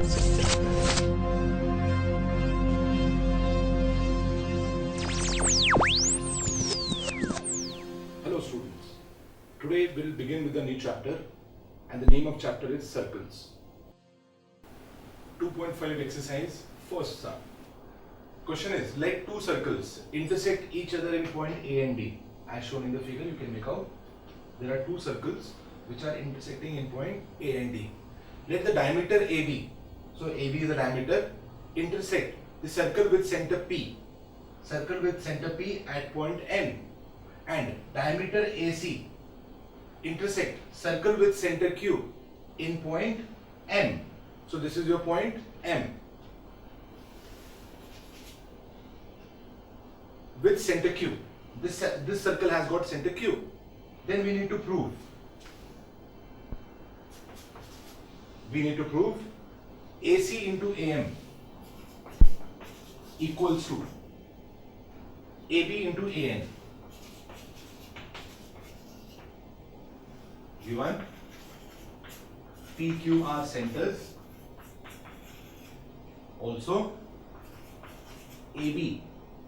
Hello students, today we'll begin with a new chapter and the name of chapter is circles. 2.5 exercise, first sum. Question is, let two circles intersect each other in point A and B. As shown in the figure, you can make out there are two circles which are intersecting in point A and D. Let the diameter AB, so AB is the diameter, intersect the circle with center P at point N, and diameter AC intersect circle with center Q in point M. So this is your point M with center Q. This circle has got center Q. Then we need to prove. AC into AM equals to AB into AN. Given PQ are centers, also AB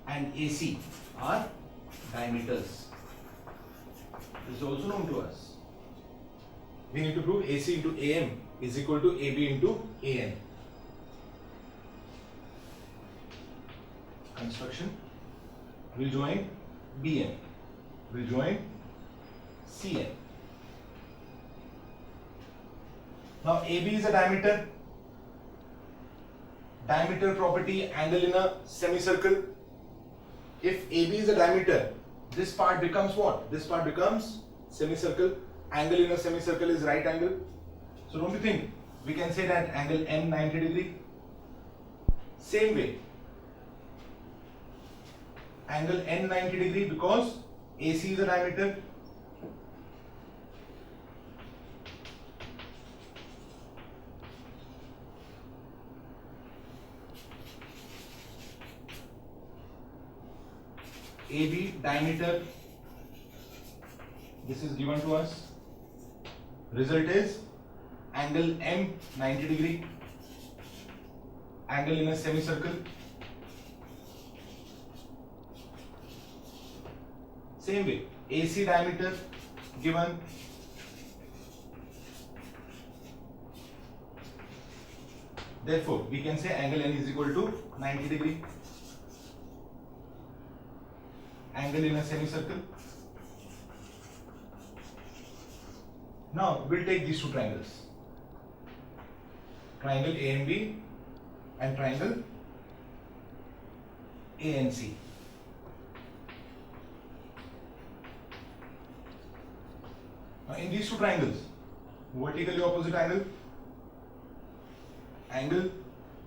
and AC are diameters. This is also known to us. We need to prove AC into AM is equal to AB into AN. Construction. We'll join BN. We'll join CN. Now AB is a diameter. Diameter property, angle in a semicircle. If AB is a diameter, this part becomes what? This part becomes semicircle. Angle in a semicircle is right angle. So don't you think we can say that angle M 90 degree? Same way, angle N 90 degree because AC is a diameter. AB diameter, this is given to us. Result is angle M 90 degree, angle in a semicircle. Same way, AC diameter given, therefore we can say angle N is equal to 90 degree. Angle in a semicircle. Now we'll take these two triangles, triangle AMB and triangle ANC. Now in these two triangles, vertically opposite angle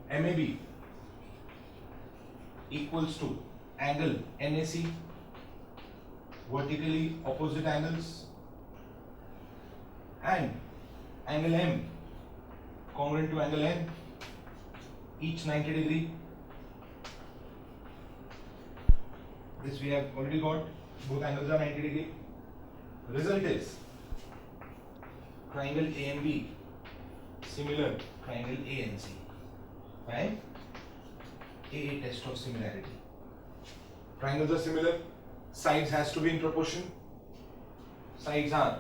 MAB equals to angle NAC, vertically opposite angles, and angle M congruent to angle N, each 90 degree. This we have already got, both angles are 90 degree. Result is triangle AMB similar triangle ANC. Fine. AA test of similarity. Triangles are similar. Sides has to be in proportion. Sides are,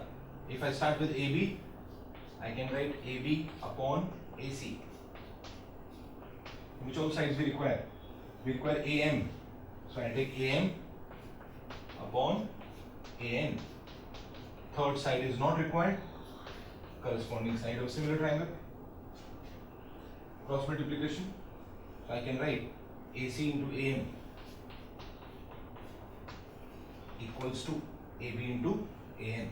if I start with AB, I can write AB upon AC. Which all sides we require? We require AM. So I take AM upon AN. Third side is not required. Corresponding side of similar triangle. Cross multiplication. So I can write AC into AM equals to AB into AN.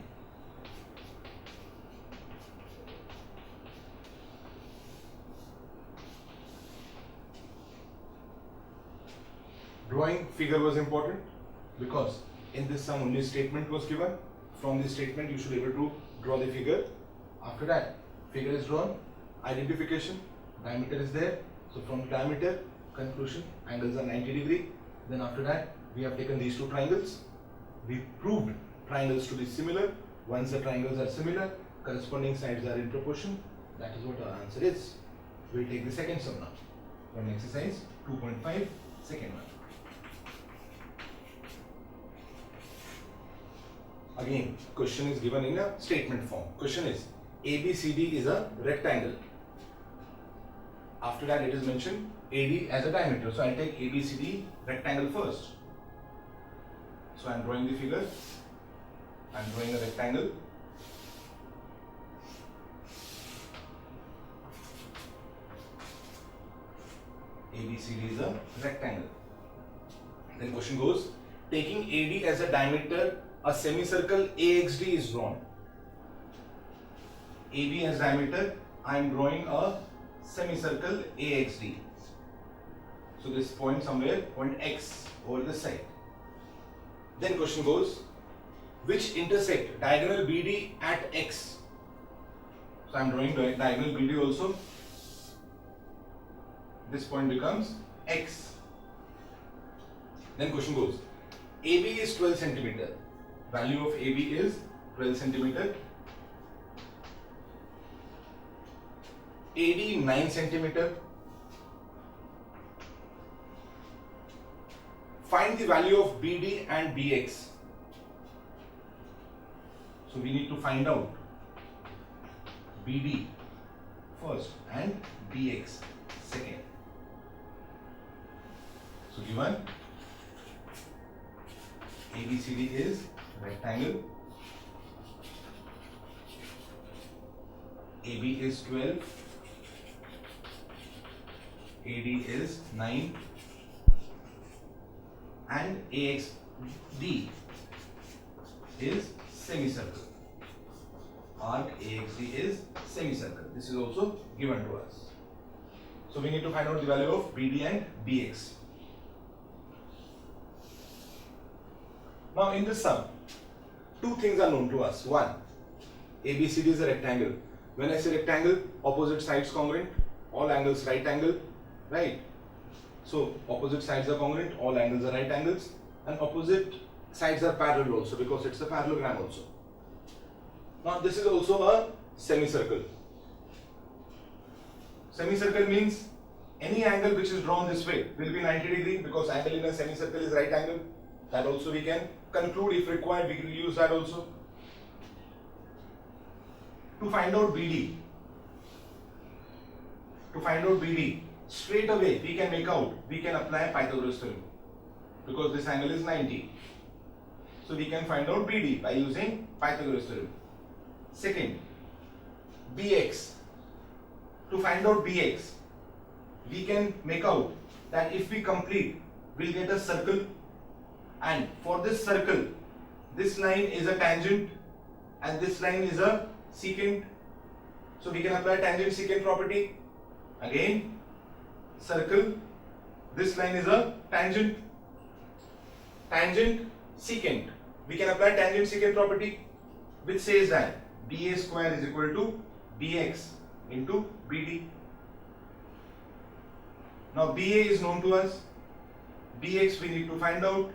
Drawing figure was important because in this sum only statement was given. From this statement you should be able to draw the figure. After that, figure is drawn, identification, diameter is there. So from diameter, conclusion, angles are 90 degree. Then after that, we have taken these two triangles. We proved triangles to be similar. Once the triangles are similar, corresponding sides are in proportion. That is what our answer is. We'll take the second sum now from exercise 2.5, second one. Again, question is given in a statement form. Question is ABCD is a rectangle. After that, it is mentioned AD as a diameter. So I'll take ABCD rectangle first. So I'm drawing the figure. I'm drawing a rectangle. ABCD is a rectangle. Then question goes, taking AD as a diameter, a semicircle AXD is drawn. AB as diameter, I am drawing a semicircle AXD. So this point somewhere, point X over the side. Then question goes, which intersect diagonal BD at X? So I am drawing diagonal BD also. This point becomes X. Then question goes, AB is 12 centimeter. Value of AB is 12 centimeter. AD 9 centimeter. Find the value of BD and BX. So we need to find out BD first and BX second. So given ABCD is rectangle, AB is 12, AD is 9, and AXD is semicircle. Arc AXD is semicircle. This is also given to us. So we need to find out the value of BD and BX. Now in this sum, two things are known to us. One, ABCD is a rectangle. When I say rectangle, opposite sides congruent, all angles right angle, right? So opposite sides are congruent, all angles are right angles, and opposite sides are parallel also because it's a parallelogram also. Now this is also a semicircle. Semicircle means any angle which is drawn this way will be 90 degrees because angle in a semicircle is right angle. That also we can conclude. If required, we will use that also. To find out BD, straight away we can apply Pythagoras theorem because this angle is 90. So we can find out BD by using Pythagoras theorem. Second, BX. To find out BX, we can make out that if we complete, we'll get a circle, and for this circle, this line is a tangent and this line is a secant. So we can apply tangent secant property. Again, circle, this line is a tangent secant. We can apply tangent secant property, which says that BA square is equal to BX into BD. Now BA is known to us, BX we need to find out,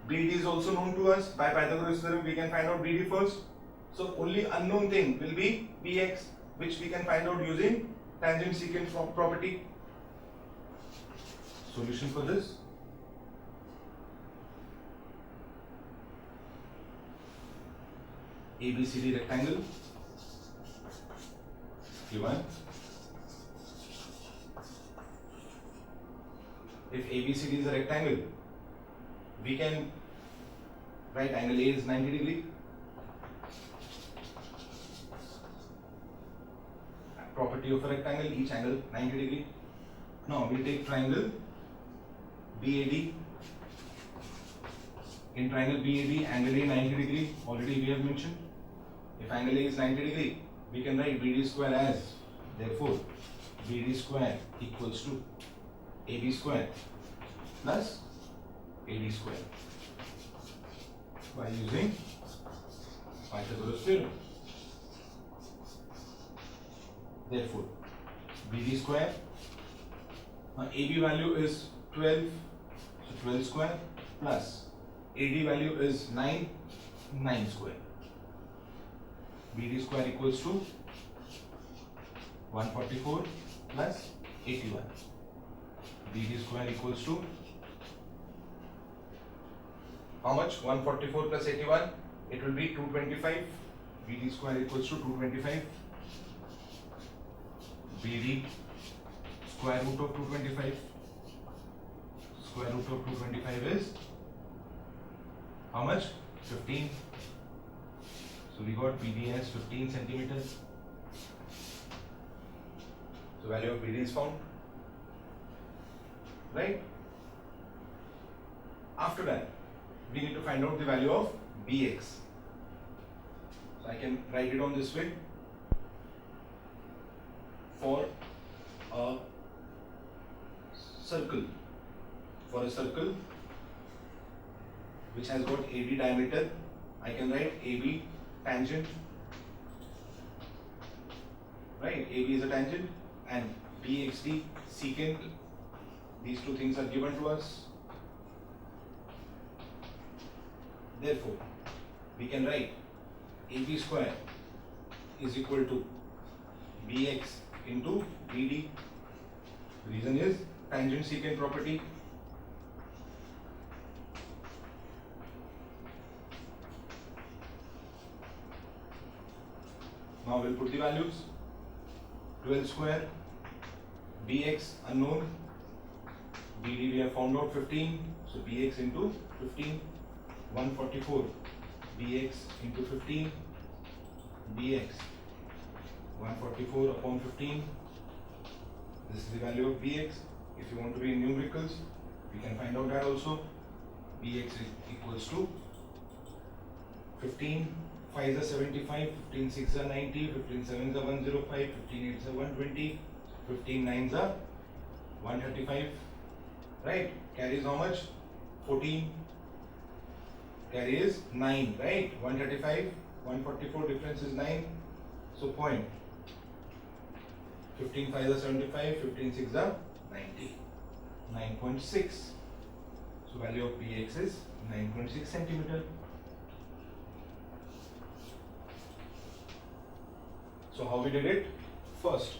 BD is also known to us. By Pythagoras theorem we can find out BD first. So only unknown thing will be BX, which we can find out using tangent secant property. Solution for this. ABCD rectangle given. If ABCD is a rectangle, we can write angle A is 90 degree. Property of a rectangle, each angle 90 degree. Now we take triangle BAD. In triangle BAD, angle A 90 degree, already we have mentioned. If angle A is 90 degree, we can write BD square as, therefore BD square equals to AB square plus AD square by using Pythagoras theorem. Therefore, BD square, AB value is 12, so 12 square plus AD value is 9 square. BD square equals to 144 plus 81. BD square equals to how much? 144 plus 81. It will be 225. BD square equals to 225. BD square root of 225. Square root of 225 is how much? 15. So we got BD as 15 centimeters. So value of BD is found. Right? After that, we need to find out the value of BX. So I can write it on this way. For a circle, which has got AB diameter, I can write AB tangent, right? AB is a tangent and BXD secant. These two things are given to us. Therefore, we can write AB square is equal to BX into BD. The reason is tangent secant property. Now we'll put the values. 12 square, BX unknown, BD we have found out 15, so BX into 15, 144, BX into 15, BX 144 upon 15. This is the value of BX. If you want to be in numericals, we can find out that also. BX is equals to 15 5s are 75, 15 6s are 90, 15 7s are 105, 15 8s are 120, 15 9s are 135. Right? Carries how much? 14. Carry is 9, right? 135, 144 difference is 9. So point. 15 5s are 75, 15 6s are 90. 9.6. So value of BX is 9.6 centimeter. So how we did it? First,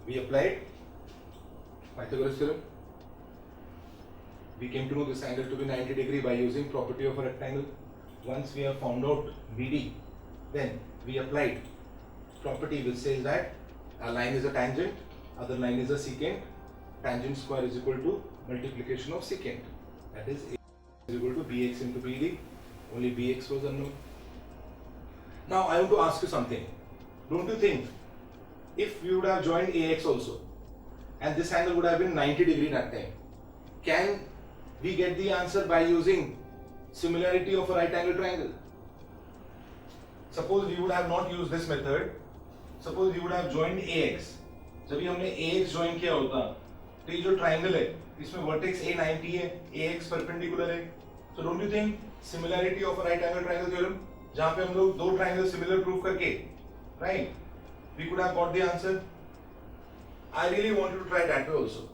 we applied Pythagoras theorem. We came to know this angle to be 90 degree by using property of a rectangle. Once we have found out BD, then we applied property which says that a line is a tangent, other line is a secant. Tangent square is equal to multiplication of secant. That is A is equal to BX into BD. Only BX was unknown. Now I want to ask you something. Don't you think if we would have joined AX also and this angle would have been 90 degree that time, can we get the answer by using similarity of a right angle triangle? Suppose we would have not used this method, suppose we would have joined AX. जब भी हमने AX join किया होता तो ये जो triangle है इसमें vertex A 90 है, AX perpendicular है. So don't you think similarity of a right angle triangle theorem जहाँ पे हम लोग दो triangle similar prove करके, right, we could have got the answer. I really wanted to try that way also.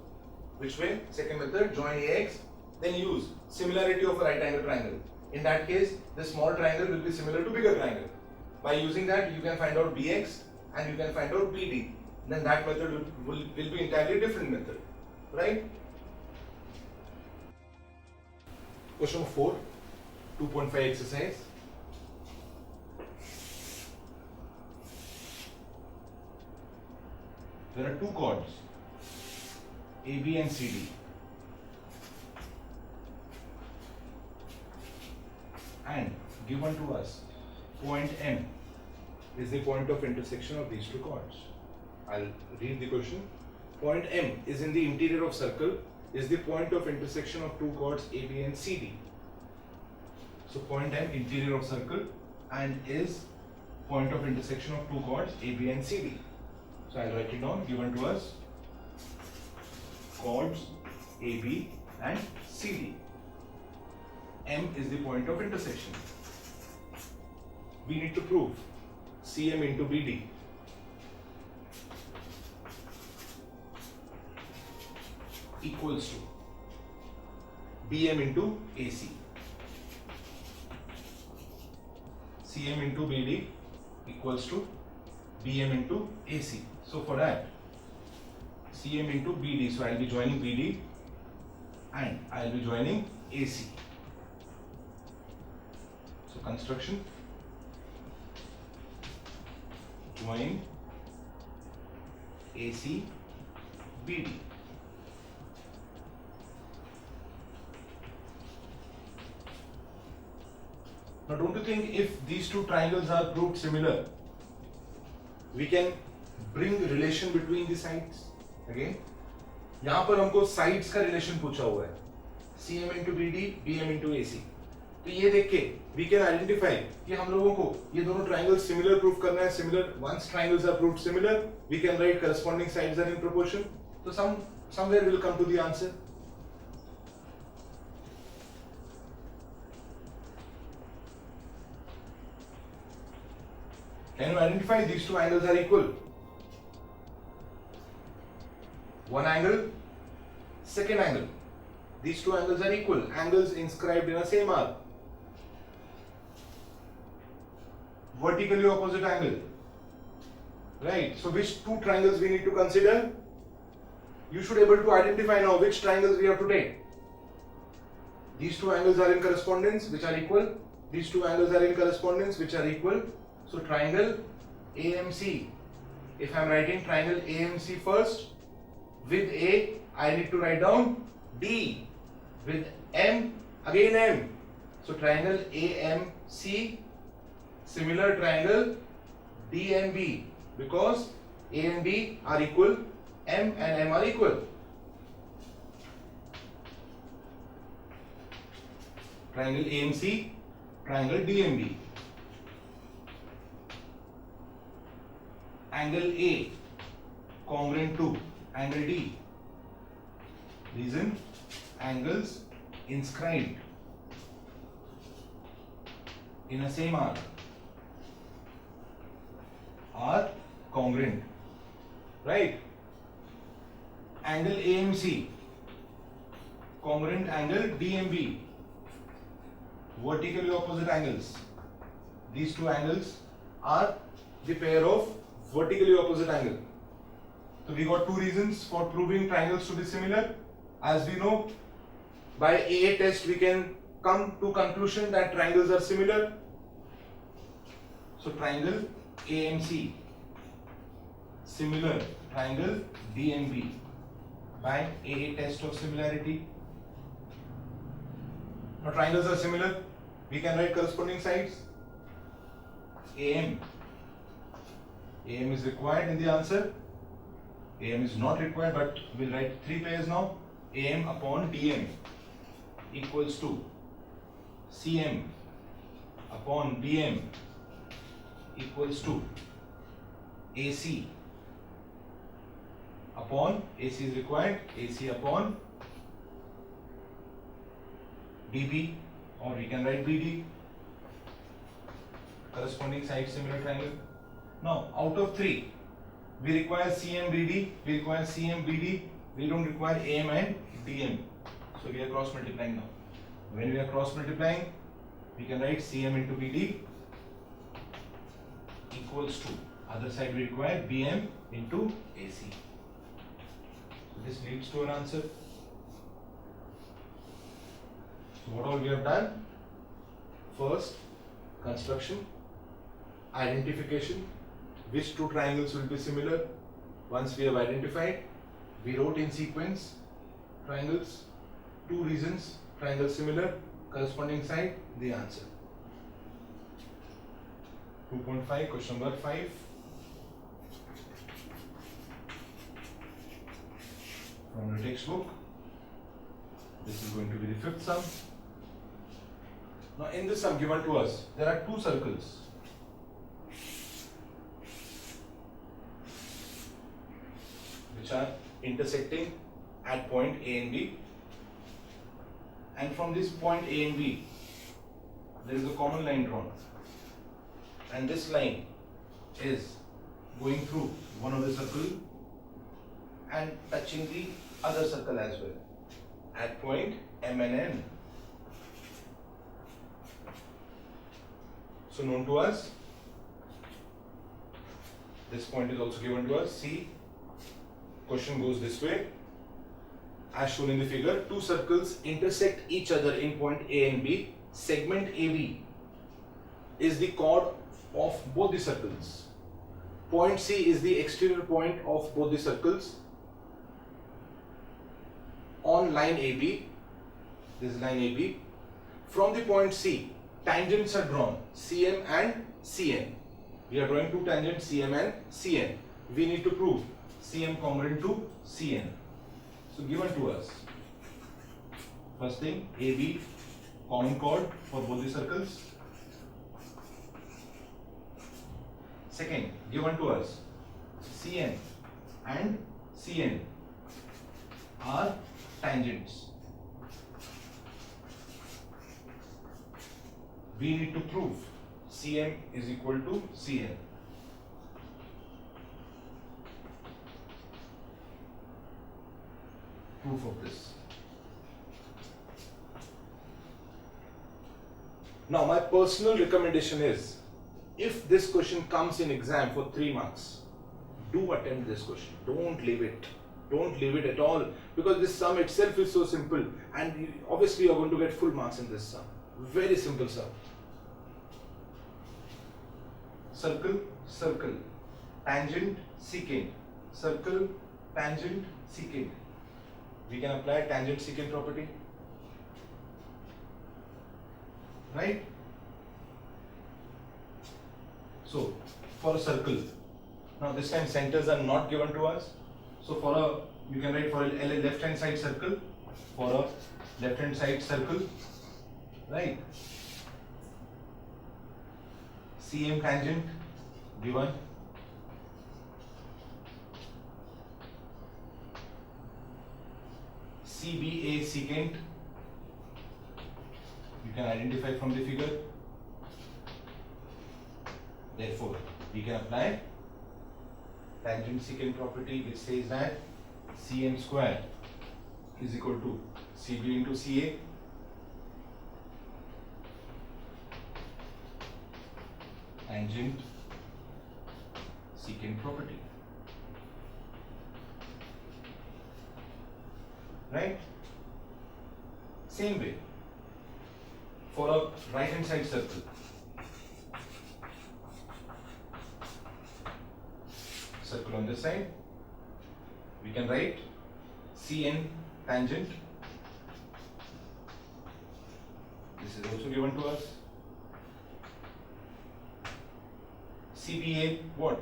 Which way? Second method, join AX, then use similarity of a right angle triangle. In that case, the small triangle will be similar to bigger triangle. By using that, you can find out BX and you can find out BD. Then that method will be entirely different method, right? Question 4, 2.5 exercise. There are two chords, AB and CD. And given to us, point M is the point of intersection of these two chords. I'll read the question. Point M is in the interior of circle, is the point of intersection of two chords AB and CD. So point M, interior of circle, and is point of intersection of two chords AB and CD. So I'll write it down, given to us chords AB and CD. M is the point of intersection. We need to prove CM into BD equals to BM into AC. CM into BD equals to BM into AC. So for that, CM into BD. So I'll be joining BD and I'll be joining AC. So construction, join AC BD. Now don't you think if these two triangles are proved similar, we can bring relation between the sides? Again, यहाँ पर हमको sides का relation पूछा हुआ है, CM into BD, BM into AC. तो ये देख के we can identify कि हम लोगों को ये दोनों triangles similar prove करना है. Similar, once triangles are proved similar, we can write corresponding sides are in proportion. So somewhere we'll come to the answer. Can you identify these two angles are equal? One angle, second angle. These two angles are equal. Angles inscribed in a same arc. Vertically opposite angle. Right. So which two triangles we need to consider? You should be able to identify now which triangles we have to take. These two angles are in correspondence, which are equal. These two angles are in correspondence, which are equal. So triangle AMC. If I am writing triangle AMC first, with A, I need to write down D. With M, again M. So triangle AMC, similar triangle DMB, because A and B are equal, M and M are equal. Triangle AMC, triangle DMB. Angle A congruent to angle D. Reason, angles inscribed in a same arc are congruent, right? Angle AMC congruent angle DMB, vertically opposite angles. These two angles are the pair of vertically opposite angle. So we got two reasons for proving triangles to be similar. As we know, by AA test we can come to conclusion that triangles are similar. So triangle AMC, similar triangle DMB by AA test of similarity. Now triangles are similar, we can write corresponding sides. AM is required in the answer. AM is not required, but we'll write three pairs now. AM upon DM equals to CM upon BM equals to AC upon, AC is required, AC upon DB, or we can write BD. Corresponding side similar triangle. Now out of three, we require CM BD, we don't require AM and DM. So we are cross multiplying now. When we are cross multiplying, we can write CM into BD equals to, other side we require BM into AC. So this leads to our answer. So what all we have done? First, construction, identification, which two triangles will be similar. Once we have identified, we wrote in sequence triangles, two reasons, triangle similar, corresponding side, the answer. 2.5, question number 5. From the textbook. This is going to be the fifth sum. Now in this sum given to us, there are two circles. Which are intersecting at point A and B, and from this point A and B there is a common line drawn, and this line is going through one of the circle and touching the other circle as well at point M and N. So known to us, this point is also given to us, C question goes this way. As shown in the figure, two circles intersect each other in point A and B. Segment AB is the chord of both the circles. Point C is the exterior point of both the circles. On line AB, this is line AB. From the point C, tangents are drawn, CM and CN. We are drawing two tangents, CM and CN. We need to prove CM congruent to CN. So given to us, first thing, AB, common chord for both the circles. Second, given to us, CN and CN are tangents. We need to prove CM is equal to CN. Proof of this. Now my personal recommendation is, if this question comes in exam for 3 marks, do attempt this question. Don't leave it. Don't leave it at all, because this sum itself is so simple, and obviously you are going to get full marks in this sum. Very simple sum. Circle, circle, tangent, secant, circle, tangent, secant. We can apply tangent secant property, right? So for a circle, now this time centers are not given to us. So for a, you can write for a left hand side circle, for a left hand side circle, right? CM tangent given, CBA secant, you can identify from the figure. Therefore, we can apply tangent secant property, which says that CM square is equal to CB into CA. Tangent secant property, right? Same way for a right hand side circle, circle on this side, we can write CN tangent. This is also given to us. CBA what?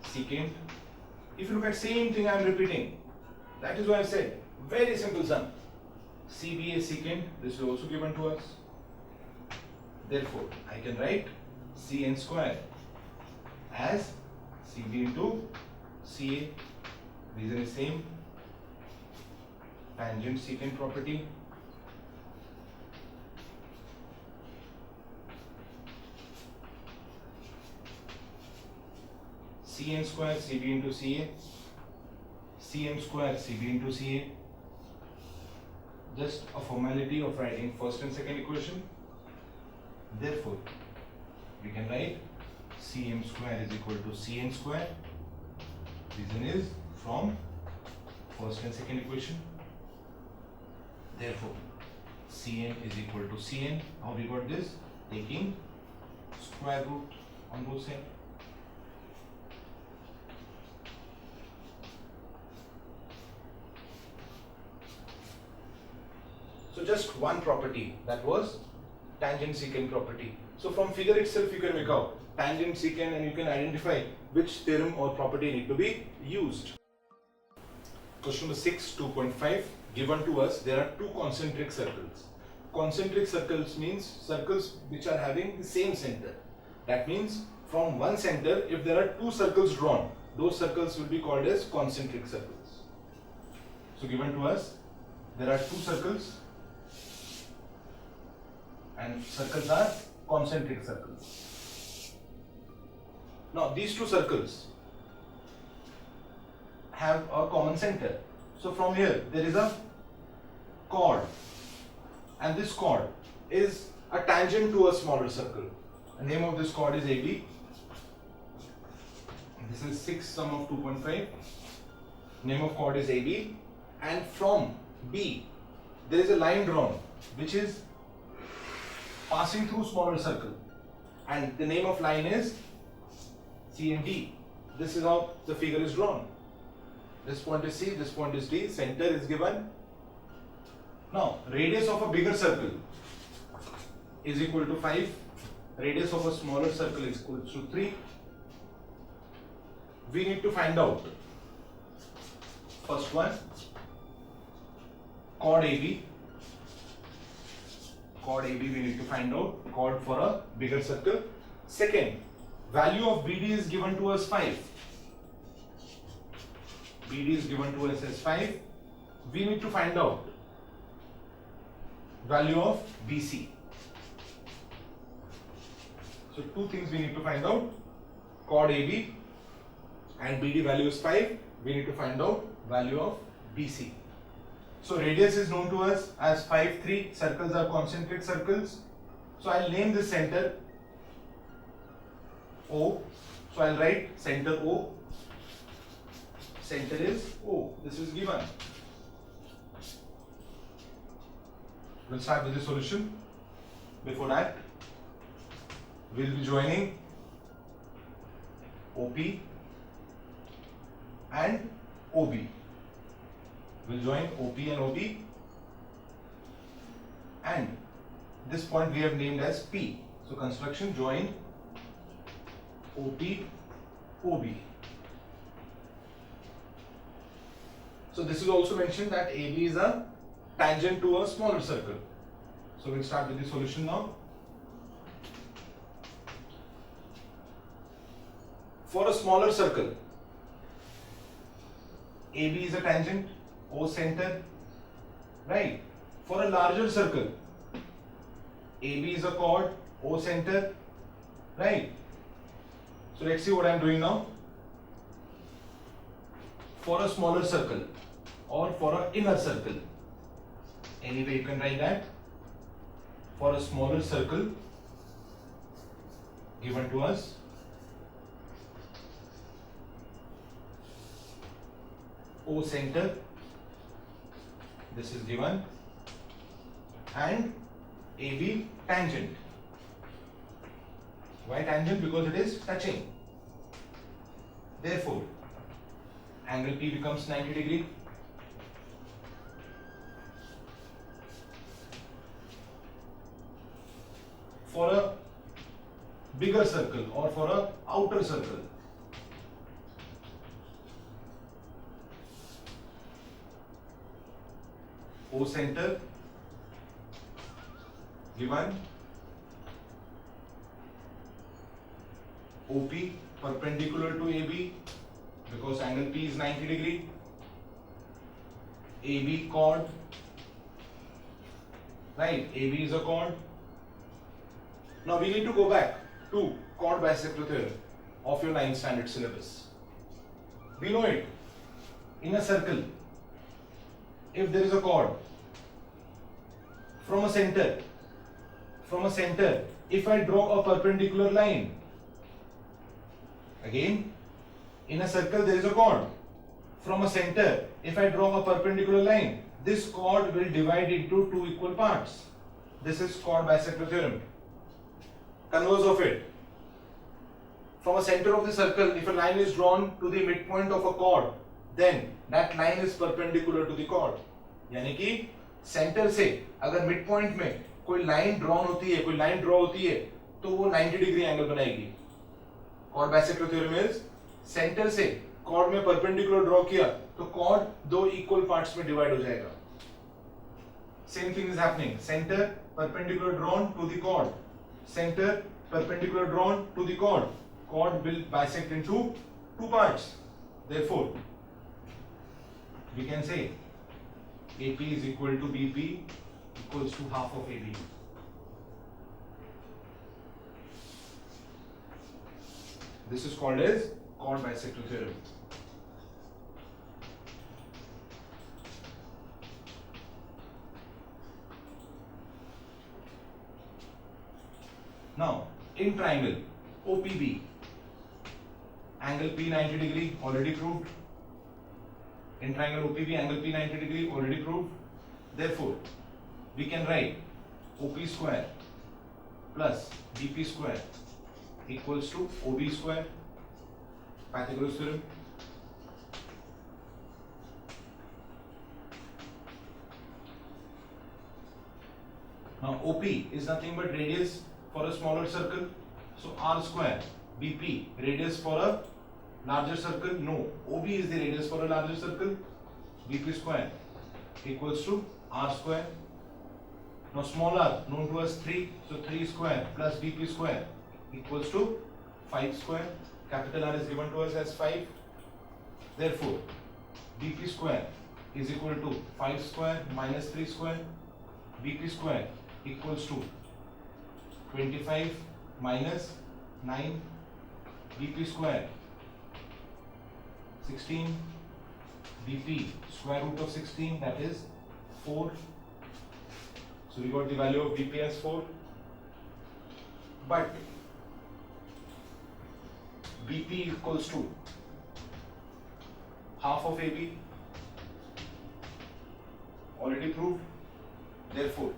Secant. If you look at same thing, I am repeating. That is why I said very simple sum. CBA secant. This is also given to us. Therefore, I can write CN square as CB into CA. Reason is same. Tangent secant property. CN square CB into CA, CM square CB into CA. Just a formality of writing first and second equation. Therefore, we can write CM square is equal to CN square. Reason is from first and second equation. Therefore, CN is equal to CN. How we got this? Taking square root on both sides. So just one property, that was tangent secant property. So from figure itself you can make out tangent secant and you can identify which theorem or property need to be used. Question number 6, 2.5, given to us there are two concentric circles. Concentric circles means circles which are having the same center. That means from one center, if there are two circles drawn, those circles will be called as concentric circles. So given to us there are two circles, and circles are concentric circles. Now these two circles have a common center. So from here there is a chord, and this chord is a tangent to a smaller circle. The name of this chord is AB. This is 6 sum of 2.5. name of chord is AB, and from B there is a line drawn which is passing through smaller circle, and the name of line is C and D. This is how the figure is drawn. This point is C, this point is D, center is given. Now radius of a bigger circle is equal to 5, radius of a smaller circle is equal to 3. We need to find out, first one, chord AB. Chord AB we need to find out, chord for a bigger circle. Second, value of BD is given to us 5. BD is given to us as 5. We need to find out value of BC. So two things we need to find out, chord AB and BD value is 5. We need to find out value of BC. So radius is known to us as 5, 3. Circles are concentric circles. So I'll name this center O. So I'll write center O. Center is O. This is given. We'll start with the solution. Before that, we'll be joining OP and OB. We'll join OP and OB, and this point we have named as P. So construction join OP, OB. So this is also mentioned that AB is a tangent to a smaller circle. So we'll start with the solution now. For a smaller circle, AB is a tangent, O center, right? For a larger circle, AB is a chord, O center, right? So let's see what I am doing now. For a smaller circle or for an inner circle, anyway you can write that. For a smaller circle given to us, O center, this is given, and AB tangent. Why tangent? Because it is touching. Therefore, angle P becomes 90 degree. For a bigger circle or for a outer circle, O center given, OP perpendicular to AB because angle P is 90 degree, AB chord, right? AB is a chord. Now we need to go back to chord bisector theorem of your 9th standard syllabus. We know it. In a circle, if there is a chord from a center, if I draw a perpendicular line, again, in a circle there is a chord from a center, if I draw a perpendicular line, this chord will divide into two equal parts. This is chord bisector theorem. Converse of it, from a center of the circle, if a line is drawn to the midpoint of a chord, then that line is perpendicular to the chord. यानी कि centre से अगर mid point में कोई line drawn होती है, कोई line draw होती है, तो वो 90 डिग्री एंगल बनाएगी. Chord bisector theorem is centre से कॉर्ड में परपेंडिकुलर ड्रॉ किया तो कॉर्ड दो इक्वल पार्ट्स में डिवाइड हो जाएगा. Same thing is happening. Centre perpendicular drawn to the chord, centre perpendicular drawn to the chord, chord will bisect into two parts. Therefore, we can say AP is equal to BP equals to half of AB. This is called as chord bisector theorem. Now, in triangle OPB, angle P 90 degree, already proved. In triangle OPB, angle P 90 degree, already proved. Therefore, we can write OP square plus BP square equals to OB square. Pythagoras theorem. Now OP is nothing but radius for a smaller circle. So R square BP, radius for a larger circle. No, OB is the radius for a larger circle. BP square equals to R square. Now small r known to us 3. So 3 square plus BP square equals to 5 square. Capital R is given to us as 5. Therefore, BP square is equal to 5 square minus 3 square. BP square equals to 25 minus 9. BP square 16. BP square root of 16, that is 4. So we got the value of BP as 4. But BP equals to half of AB, already proved. Therefore,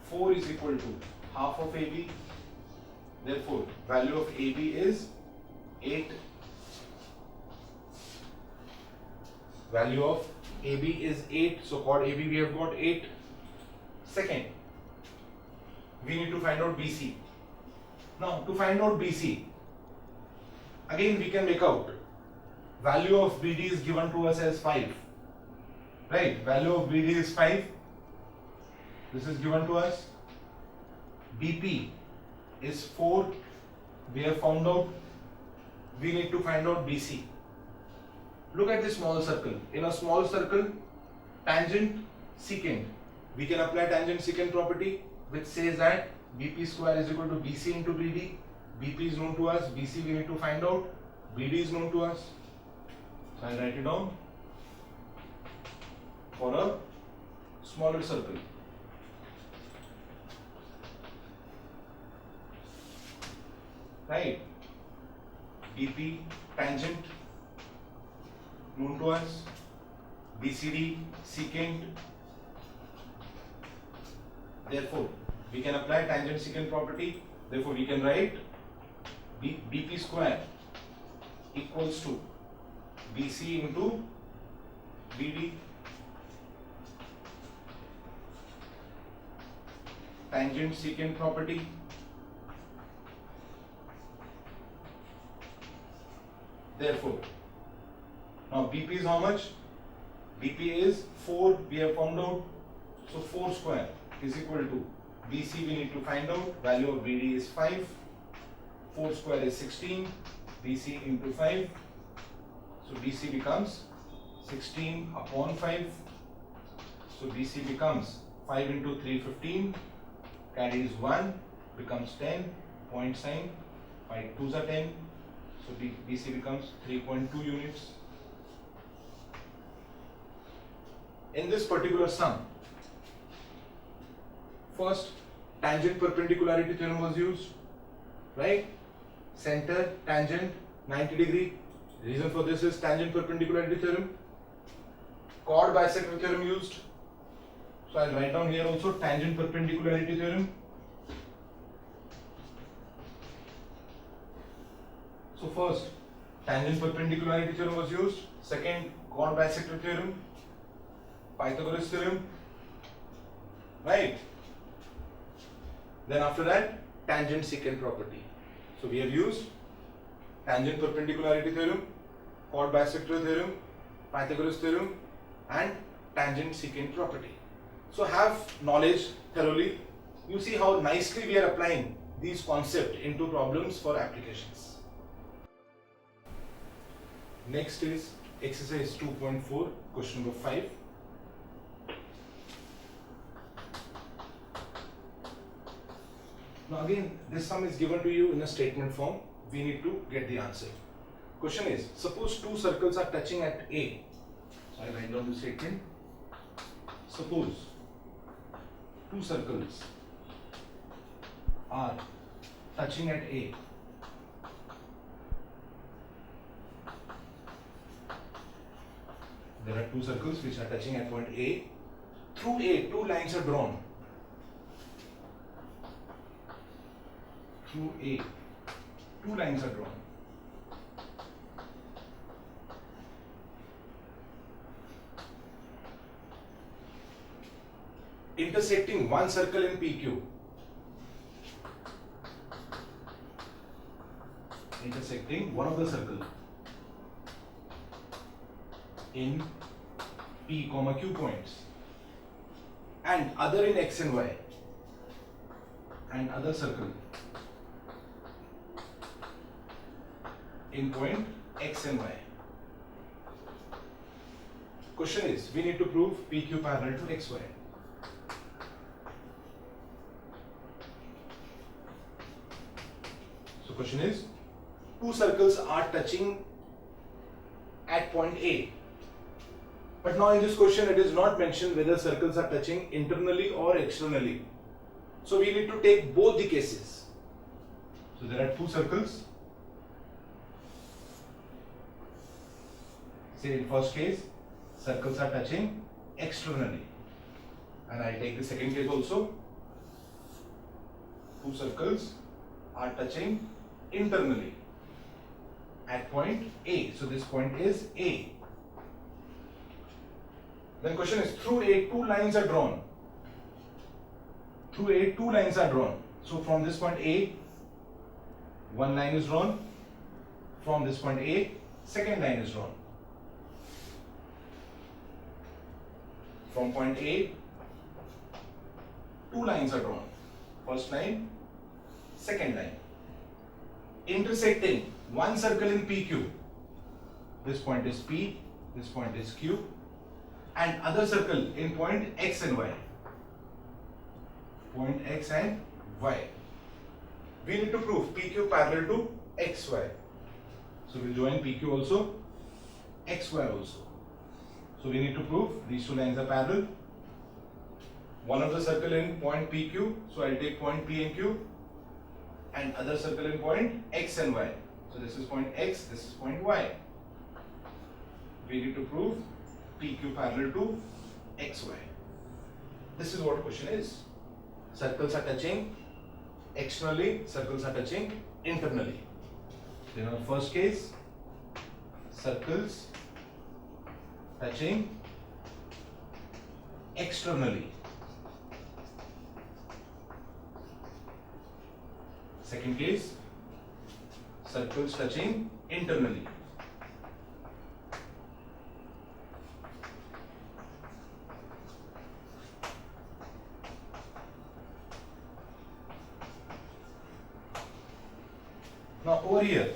4 is equal to half of AB. Therefore, value of AB is 8. Value of AB is 8. So chord AB we have got 8. Second, we need to find out BC. Now, to find out BC, again we can make out value of BD is given to us as 5. Right? Value of BD is 5. This is given to us. BP is 4. We have found out. We need to find out BC. Look at this small circle. In a small circle, tangent, secant. We can apply tangent secant property, which says that BP square is equal to BC into BD. BP is known to us. BC we need to find out. BD is known to us. So I'll write it down for a smaller circle. Right? BP tangent known to us. BCD secant. Therefore, we can apply tangent secant property. Therefore, we can write BP square equals to BC into BD. Tangent secant property. Therefore, now BP is how much? BP is 4. We have found out. So 4 square is equal to BC we need to find out. Value of BD is 5. 4 square is 16. BC into 5. So BC becomes 16 upon 5. So BC becomes 5 into 3, 15. Carries 1, becomes 10. Point sign. 5 2s are 10. So BC becomes 3.2 units. In this particular sum, first tangent perpendicularity theorem was used, right? Center, tangent, 90 degree. Reason for this is tangent perpendicularity theorem. Chord bisector theorem used. So I'll write down here also tangent perpendicularity theorem. So first, tangent perpendicularity theorem was used. Second, chord bisector theorem. Pythagoras theorem. Right? Then after that, tangent secant property. So we have used tangent perpendicularity theorem, chord bisector theorem, Pythagoras theorem, and tangent secant property. So have knowledge thoroughly. You see how nicely we are applying these concepts into problems for applications. Next is exercise 2.4, question number 5. Now again, this sum is given to you in a statement form. We need to get the answer. Question is, suppose two circles are touching at A. So I write down the statement. Suppose two circles are touching at A. There are two circles which are touching at point A. Through A, two lines are drawn. Through A, two lines are drawn. Intersecting one circle in PQ. Intersecting one of the circle in P, Q points, and other in X and Y, and other circle in point X and Y. Question is, we need to prove PQ parallel to XY. So question is, two circles are touching at point A. But now in this question it is not mentioned whether circles are touching internally or externally. So we need to take both the cases. So there are two circles. Say in first case, circles are touching externally. And I'll take the second case also. Two circles are touching internally at point A. So this point is A. Then question is, through A, two lines are drawn. Through A, two lines are drawn. So from this point A, one line is drawn. From this point A, second line is drawn. From point A, two lines are drawn. First line, second line. Intersecting one circle in PQ. This point is P, this point is Q, and other circle in point X and Y. Point X and Y. We need to prove PQ parallel to XY. So we'll join PQ also, XY also. So we need to prove these two lines are parallel. One of the circle in point PQ, so I'll take point P and Q, and other circle in point X and Y. So this is point X, this is point Y. We need to prove PQ parallel to XY. This is what question is. Circles are touching externally, circles are touching internally. Then our first case, circles touching externally. Second case, circles touching internally. Now over here,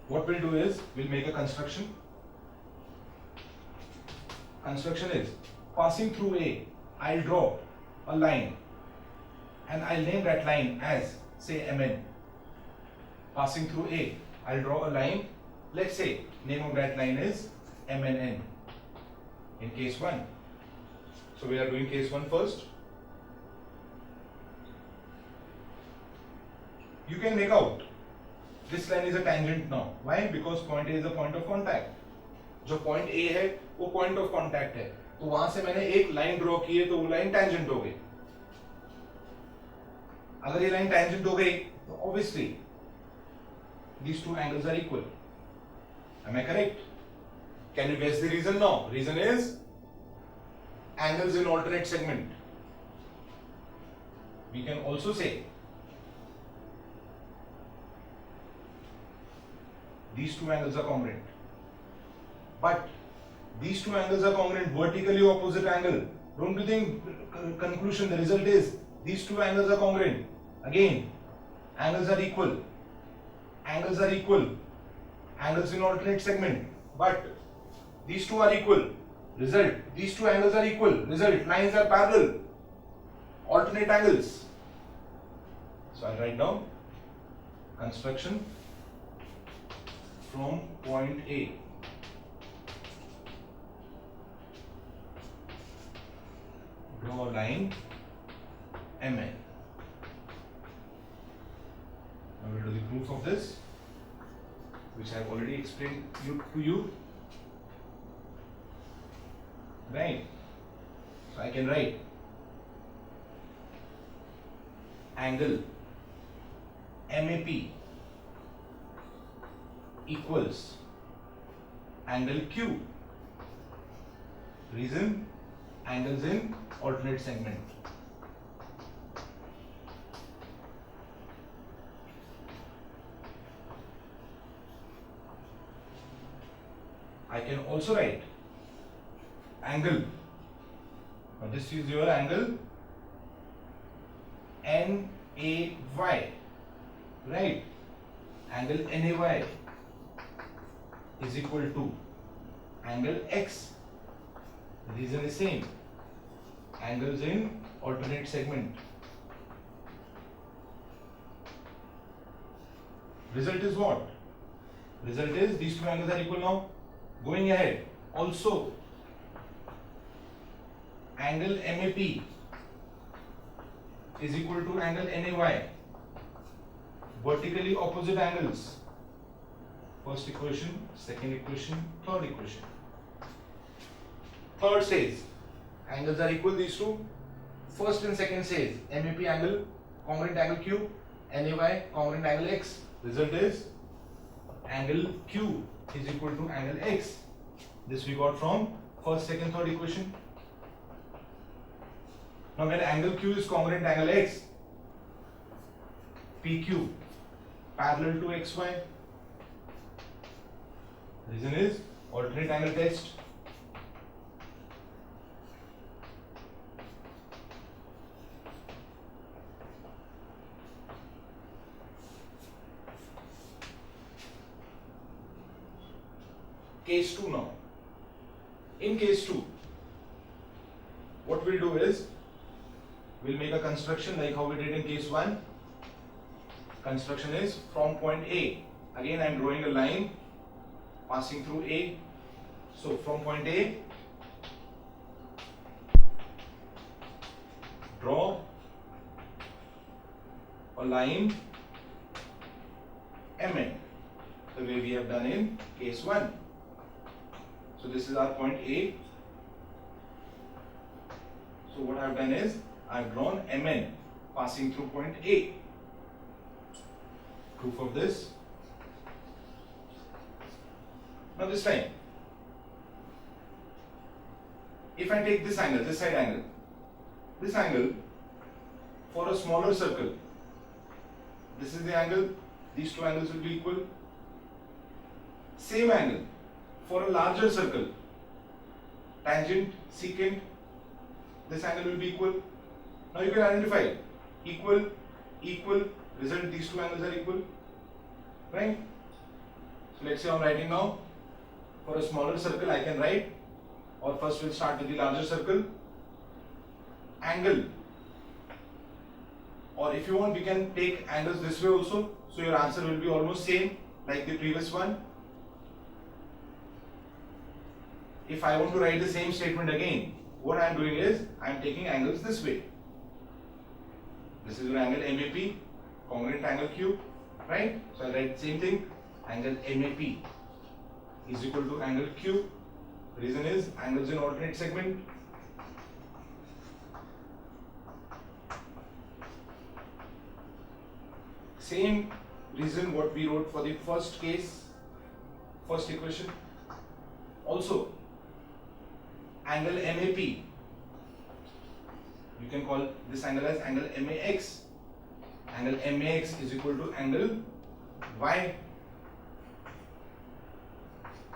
what we'll do is, we'll make a construction. Construction is, passing through A, I'll draw a line and I'll name that line as, say, MN. Passing through A, I'll draw a line, let's say, name of that line is MNN in case 1. So we are doing case 1 first. You can make out this line is a tangent now. Why? Because point A is a point of contact. जो point A है वो point of contact है, तो वहां से मैंने एक line draw की है तो वो लाइन tangent हो गई. अगर ये लाइन tangent हो गई तो obviously these two angles are equal. Am I correct? Can you guess the reason now? Reason is angles in alternate segment. We can also say these two angles are congruent. But these two angles are congruent, vertically opposite angle. Don't you think conclusion, the result is these two angles are congruent? Again, angles are equal. Angles are equal. Angles in alternate segment. But these two are equal. Result, these two angles are equal. Result, lines are parallel. Alternate angles. So I'll write down construction from point A. Draw a line MN. Now we'll do the proof of this, which I have already explained to you. right? So I can write angle MAP equals angle Q. Reason, angles in alternate segment. I can also write angle, now this is your angle NAY, right? Angle NAY is equal to angle X. The reason is same, angles in alternate segment. Result is what? Result is these two angles are equal now. Going ahead, also angle MAP is equal to angle NAY. Vertically opposite angles. First equation, second equation, third equation. Third says angles are equal, these two. First and second says MAP angle congruent angle Q, NAY congruent angle X. Result is angle Q is equal to angle X. This we got from first, second, third equation. Now when angle Q is congruent angle X, PQ parallel to XY. Reason is alternate angle test. Case 2 now. In case 2, what we'll do is, we'll make a construction like how we did in case 1. Construction is from point A. Again, I am drawing a line passing through A. So from point A, draw a line MN, the way we have done in case 1. So this is our point A. So what I have done is, I have drawn MN passing through point A. Proof of this. Now this time, if I take this angle, this side angle, this angle for a smaller circle, this is the angle, these two angles will be equal. Same angle for a larger circle, tangent, secant, this angle will be equal. Now you can identify equal, equal, result these two angles are equal, right? So let's say I'm writing now, for a smaller circle I can write, or first we'll start with the larger circle, angle, or if you want we can take angles this way also, so your answer will be almost same like the previous one. If I want to write the same statement again, what I am doing is, I am taking angles this way. This is your angle MAP, congruent angle Q, right? So I write same thing, angle MAP is equal to angle Q. Reason is, angles in alternate segment. Same reason what we wrote for the first case, first equation. Also, angle MAP, you can call this angle as angle MAX. Angle MAX is equal to angle Y.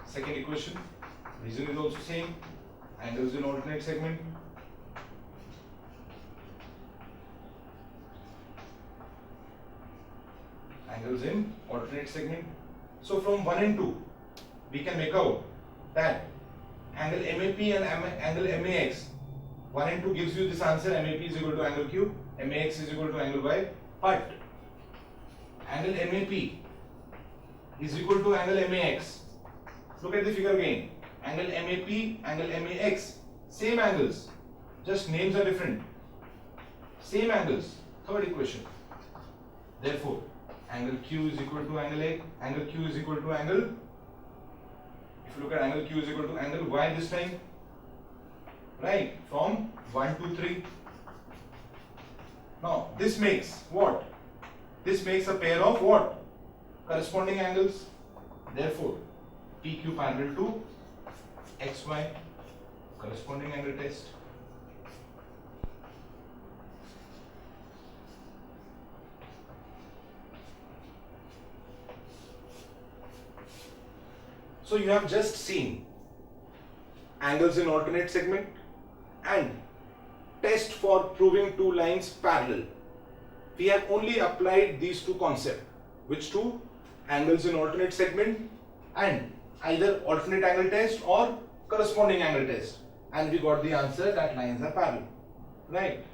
Second equation, reason is also same, angles in alternate segment. Angles in alternate segment. So from 1 and 2, we can make out that angle MAP and angle MAX, 1 and 2 gives you this answer, MAP is equal to angle Q, MAX is equal to angle Y, but angle MAP is equal to angle MAX. Look at the figure again, angle MAP, angle MAX, same angles, just names are different, same angles, third equation. Therefore, angle Q is equal to angle A, angle Q is equal to angle, if you look at angle Q is equal to angle Y this time, right? From 1 to 3. Now this makes what? This makes a pair of what? Corresponding angles. Therefore, PQ parallel to XY, corresponding angle test. So you have just seen angles in alternate segment and test for proving two lines parallel. We have only applied these two concepts. Which two? Angles in alternate segment and either alternate angle test or corresponding angle test. And we got the answer that lines are parallel. Right?